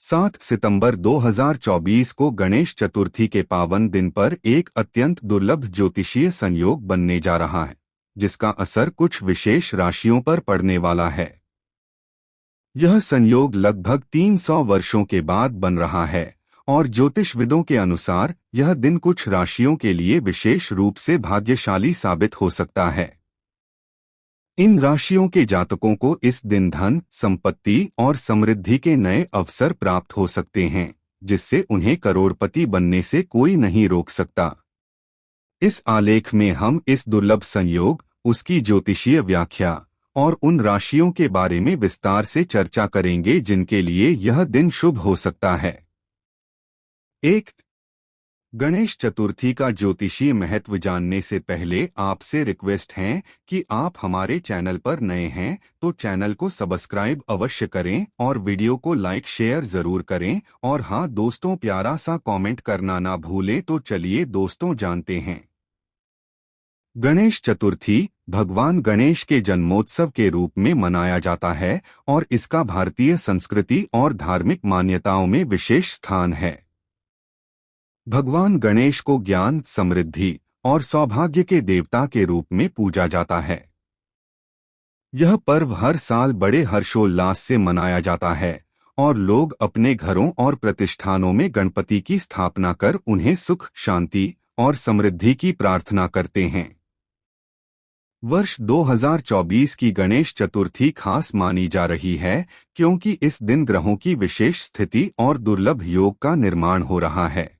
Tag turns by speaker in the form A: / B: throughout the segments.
A: 7 सितंबर 2024 को गणेश चतुर्थी के पावन दिन पर एक अत्यंत दुर्लभ ज्योतिषीय संयोग बनने जा रहा है, जिसका असर कुछ विशेष राशियों पर पड़ने वाला है। यह संयोग लगभग 300 वर्षों के बाद बन रहा है और ज्योतिषविदों के अनुसार यह दिन कुछ राशियों के लिए विशेष रूप से भाग्यशाली साबित हो सकता है। इन राशियों के जातकों को इस दिन धन, संपत्ति और समृद्धि के नए अवसर प्राप्त हो सकते हैं, जिससे उन्हें करोड़पति बनने से कोई नहीं रोक सकता। इस आलेख में हम इस दुर्लभ संयोग, उसकी ज्योतिषीय व्याख्या और उन राशियों के बारे में विस्तार से चर्चा करेंगे जिनके लिए यह दिन शुभ हो सकता है। 1. गणेश चतुर्थी का ज्योतिषीय महत्व जानने से पहले आपसे रिक्वेस्ट है कि आप हमारे चैनल पर नए हैं तो चैनल को सब्सक्राइब अवश्य करें और वीडियो को लाइक शेयर जरूर करें। और हाँ दोस्तों, प्यारा सा कमेंट करना ना भूलें। तो चलिए दोस्तों जानते हैं। गणेश चतुर्थी भगवान गणेश के जन्मोत्सव के रूप में मनाया जाता है और इसका भारतीय संस्कृति और धार्मिक मान्यताओं में विशेष स्थान है। भगवान गणेश को ज्ञान, समृद्धि और सौभाग्य के देवता के रूप में पूजा जाता है। यह पर्व हर साल बड़े हर्षोल्लास से मनाया जाता है और लोग अपने घरों और प्रतिष्ठानों में गणपति की स्थापना कर उन्हें सुख, शांति और समृद्धि की प्रार्थना करते हैं। वर्ष 2024 की गणेश चतुर्थी खास मानी जा रही है क्योंकि इस दिन ग्रहों की विशेष स्थिति और दुर्लभ योग का निर्माण हो रहा है।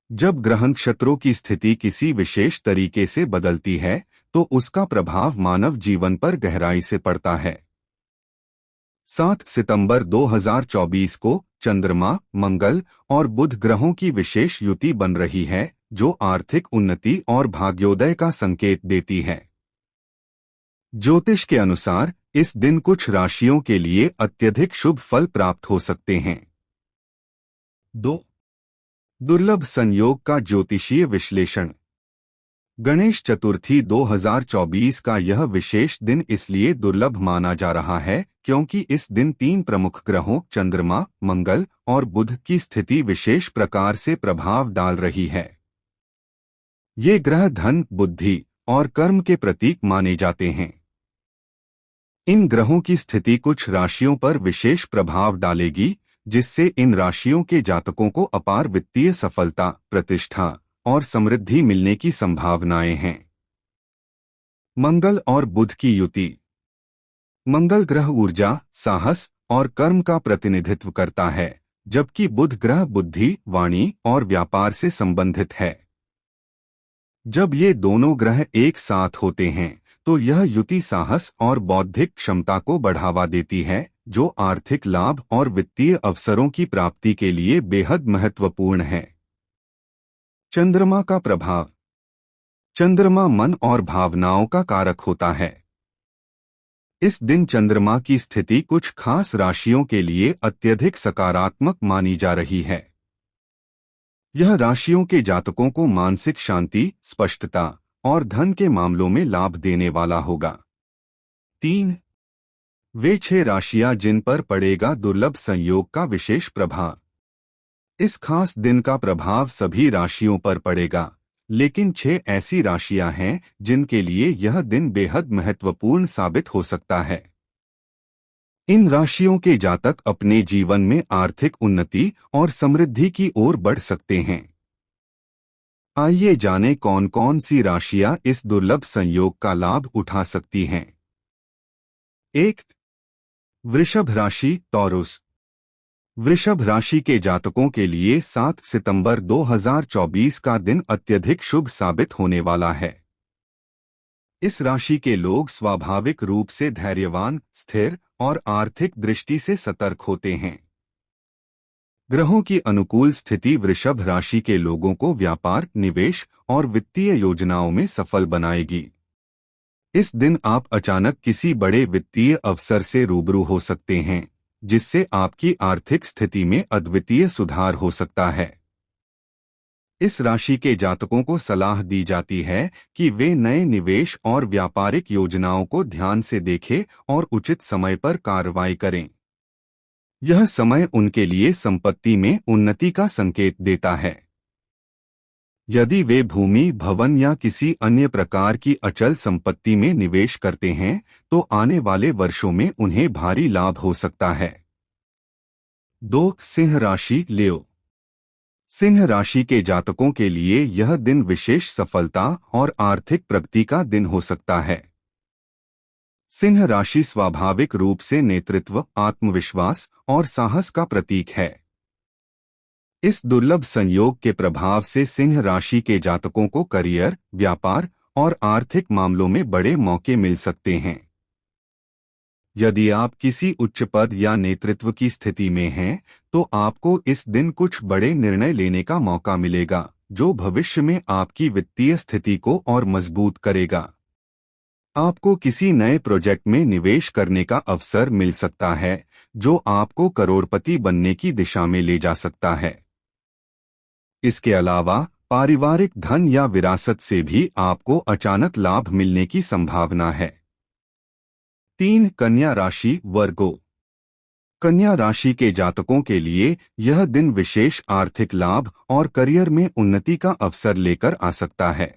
A: जब ग्रह नक्षत्रों की स्थिति किसी विशेष तरीके से बदलती है तो उसका प्रभाव मानव जीवन पर गहराई से पड़ता है। 7 सितंबर 2024 को चंद्रमा, मंगल और बुध ग्रहों की विशेष युति बन रही है, जो आर्थिक उन्नति और भाग्योदय का संकेत देती है। ज्योतिष के अनुसार इस दिन कुछ राशियों के लिए अत्यधिक शुभ फल प्राप्त हो सकते हैं। 2. दुर्लभ संयोग का ज्योतिषीय विश्लेषण। गणेश चतुर्थी 2024 का यह विशेष दिन इसलिए दुर्लभ माना जा रहा है क्योंकि इस दिन 3 प्रमुख ग्रहों चंद्रमा, मंगल और बुध की स्थिति विशेष प्रकार से प्रभाव डाल रही है। ये ग्रह धन, बुद्धि और कर्म के प्रतीक माने जाते हैं। इन ग्रहों की स्थिति कुछ राशियों पर विशेष प्रभाव डालेगी, जिससे इन राशियों के जातकों को अपार वित्तीय सफलता, प्रतिष्ठा और समृद्धि मिलने की संभावनाएं हैं। मंगल और बुध की युति। मंगल ग्रह ऊर्जा, साहस और कर्म का प्रतिनिधित्व करता है, जबकि बुध ग्रह बुद्धि, वाणी और व्यापार से संबंधित है। जब ये दोनों ग्रह एक साथ होते हैं तो यह युति साहस और बौद्धिक क्षमता को बढ़ावा देती है, जो आर्थिक लाभ और वित्तीय अवसरों की प्राप्ति के लिए बेहद महत्वपूर्ण है। चंद्रमा का प्रभाव। चंद्रमा मन और भावनाओं का कारक होता है। इस दिन चंद्रमा की स्थिति कुछ खास राशियों के लिए अत्यधिक सकारात्मक मानी जा रही है। यह राशियों के जातकों को मानसिक शांति, स्पष्टता और धन के मामलों में लाभ देने वाला होगा। 3. वे 6 राशियां जिन पर पड़ेगा दुर्लभ संयोग का विशेष प्रभाव। इस खास दिन का प्रभाव सभी राशियों पर पड़ेगा, लेकिन 6 ऐसी राशियां हैं जिनके लिए यह दिन बेहद महत्वपूर्ण साबित हो सकता है। इन राशियों के जातक अपने जीवन में आर्थिक उन्नति और समृद्धि की ओर बढ़ सकते हैं। आइए जानें कौन कौन सी राशियां इस दुर्लभ संयोग का लाभ उठा सकती हैं। 1. वृषभ राशि, टॉरस। वृषभ राशि के जातकों के लिए 7 सितंबर 2024 का दिन अत्यधिक शुभ साबित होने वाला है। इस राशि के लोग स्वाभाविक रूप से धैर्यवान, स्थिर और आर्थिक दृष्टि से सतर्क होते हैं। ग्रहों की अनुकूल स्थिति वृषभ राशि के लोगों को व्यापार, निवेश और वित्तीय योजनाओं में सफल बनाएगी। इस दिन आप अचानक किसी बड़े वित्तीय अवसर से रूबरू हो सकते हैं, जिससे आपकी आर्थिक स्थिति में अद्वितीय सुधार हो सकता है। इस राशि के जातकों को सलाह दी जाती है कि वे नए निवेश और व्यापारिक योजनाओं को ध्यान से देखें और उचित समय पर कार्रवाई करें। यह समय उनके लिए संपत्ति में उन्नति का संकेत देता है। यदि वे भूमि, भवन या किसी अन्य प्रकार की अचल संपत्ति में निवेश करते हैं, तो आने वाले वर्षों में उन्हें भारी लाभ हो सकता है। 2. सिंह राशि, लियो। सिंह राशि के जातकों के लिए यह दिन विशेष सफलता और आर्थिक प्रगति का दिन हो सकता है। सिंह राशि स्वाभाविक रूप से नेतृत्व, आत्मविश्वास और साहस का प्रतीक है। इस दुर्लभ संयोग के प्रभाव से सिंह राशि के जातकों को करियर, व्यापार और आर्थिक मामलों में बड़े मौके मिल सकते हैं। यदि आप किसी उच्च पद या नेतृत्व की स्थिति में हैं, तो आपको इस दिन कुछ बड़े निर्णय लेने का मौका मिलेगा, जो भविष्य में आपकी वित्तीय स्थिति को और मजबूत करेगा। आपको किसी नए प्रोजेक्ट में निवेश करने का अवसर मिल सकता है, जो आपको करोड़पति बनने की दिशा में ले जा सकता है। इसके अलावा पारिवारिक धन या विरासत से भी आपको अचानक लाभ मिलने की संभावना है। 3. कन्या राशि, वर्गो। कन्या राशि के जातकों के लिए यह दिन विशेष आर्थिक लाभ और करियर में उन्नति का अवसर लेकर आ सकता है।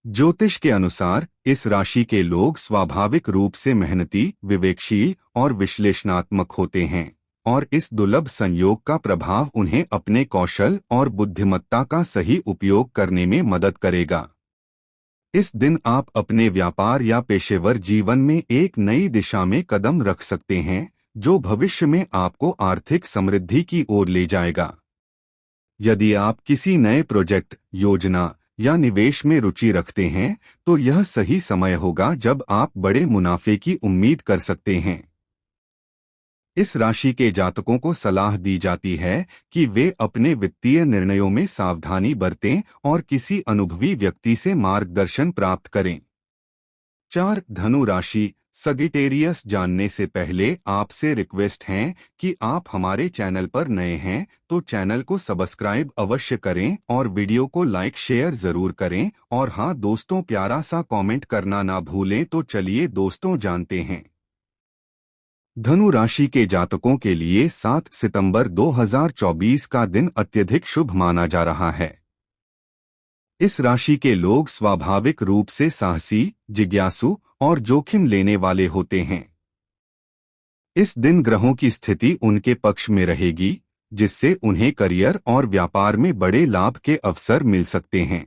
A: ज्योतिष के अनुसार इस राशि के लोग स्वाभाविक रूप से मेहनती, विवेकशील और विश्लेषणात्मक होते हैं, और इस दुर्लभ संयोग का प्रभाव उन्हें अपने कौशल और बुद्धिमत्ता का सही उपयोग करने में मदद करेगा। इस दिन आप अपने व्यापार या पेशेवर जीवन में एक नई दिशा में कदम रख सकते हैं, जो भविष्य में आपको आर्थिक समृद्धि की ओर ले जाएगा। यदि आप किसी नए प्रोजेक्ट, योजना या निवेश में रुचि रखते हैं, तो यह सही समय होगा जब आप बड़े मुनाफे की उम्मीद कर सकते हैं। इस राशि के जातकों को सलाह दी जाती है कि वे अपने वित्तीय निर्णयों में सावधानी बरतें और किसी अनुभवी व्यक्ति से मार्गदर्शन प्राप्त करें। 4. धनु राशि, सगिटेरियस। जानने से पहले आपसे रिक्वेस्ट है कि आप हमारे चैनल पर नए हैं तो चैनल को सब्सक्राइब अवश्य करें और वीडियो को लाइक शेयर जरूर करें, और हाँ दोस्तों, प्यारा सा कमेंट करना ना भूलें। तो चलिए दोस्तों जानते हैं। धनु राशि के जातकों के लिए 7 सितंबर 2024 का दिन अत्यधिक शुभ माना जा रहा है। इस राशि के लोग स्वाभाविक रूप से साहसी, जिज्ञासु और जोखिम लेने वाले होते हैं। इस दिन ग्रहों की स्थिति उनके पक्ष में रहेगी, जिससे उन्हें करियर और व्यापार में बड़े लाभ के अवसर मिल सकते हैं।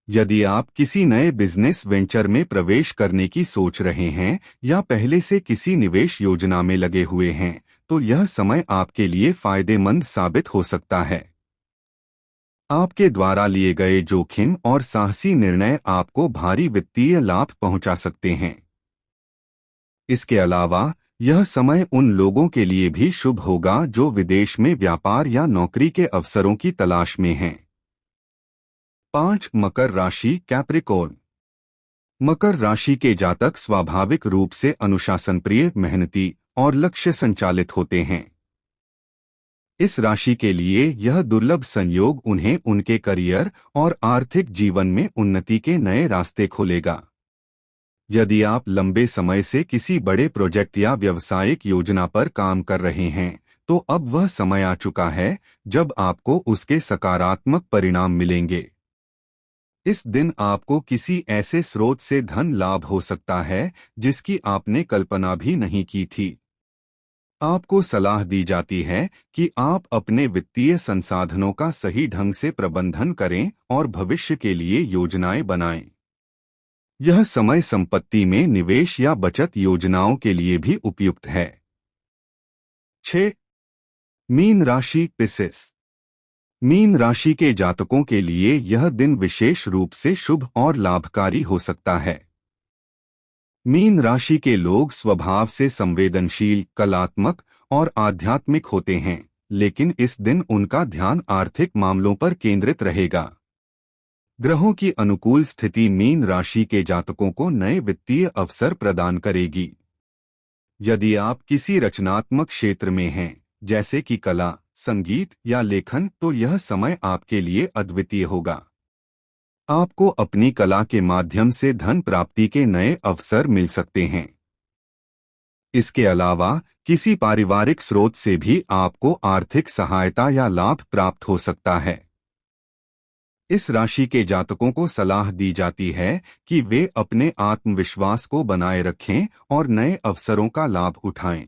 A: यदि आप किसी नए बिजनेस वेंचर में प्रवेश करने की सोच रहे हैं या पहले से किसी निवेश योजना में लगे हुए हैं, तो यह समय आपके लिए फायदेमंद साबित हो सकता है। आपके द्वारा लिए गए जोखिम और साहसी निर्णय आपको भारी वित्तीय लाभ पहुंचा सकते हैं। इसके अलावा यह समय उन लोगों के लिए भी शुभ होगा जो विदेश में व्यापार या नौकरी के अवसरों की तलाश में हैं। 5. मकर राशि, कैप्रिकॉर्न। मकर राशि के जातक स्वाभाविक रूप से अनुशासनप्रिय, मेहनती और लक्ष्य संचालित होते हैं। इस राशि के लिए यह दुर्लभ संयोग उन्हें उनके करियर और आर्थिक जीवन में उन्नति के नए रास्ते खोलेगा। यदि आप लंबे समय से किसी बड़े प्रोजेक्ट या व्यावसायिक योजना पर काम कर रहे हैं, तो अब वह समय आ चुका है जब आपको उसके सकारात्मक परिणाम मिलेंगे। इस दिन आपको किसी ऐसे स्रोत से धन लाभ हो सकता है जिसकी आपने कल्पना भी नहीं की थी। आपको सलाह दी जाती है कि आप अपने वित्तीय संसाधनों का सही ढंग से प्रबंधन करें और भविष्य के लिए योजनाएं बनाएं। यह समय संपत्ति में निवेश या बचत योजनाओं के लिए भी उपयुक्त है। 6. मीन राशि, पिसिस। मीन राशि के जातकों के लिए यह दिन विशेष रूप से शुभ और लाभकारी हो सकता है। मीन राशि के लोग स्वभाव से संवेदनशील, कलात्मक और आध्यात्मिक होते हैं, लेकिन इस दिन उनका ध्यान आर्थिक मामलों पर केंद्रित रहेगा। ग्रहों की अनुकूल स्थिति मीन राशि के जातकों को नए वित्तीय अवसर प्रदान करेगी। यदि आप किसी रचनात्मक क्षेत्र में हैं, जैसे कि कला, संगीत या लेखन, तो यह समय आपके लिए अद्वितीय होगा। आपको अपनी कला के माध्यम से धन प्राप्ति के नए अवसर मिल सकते हैं। इसके अलावा किसी पारिवारिक स्रोत से भी आपको आर्थिक सहायता या लाभ प्राप्त हो सकता है। इस राशि के जातकों को सलाह दी जाती है कि वे अपने आत्मविश्वास को बनाए रखें और नए अवसरों का लाभ उठाएं।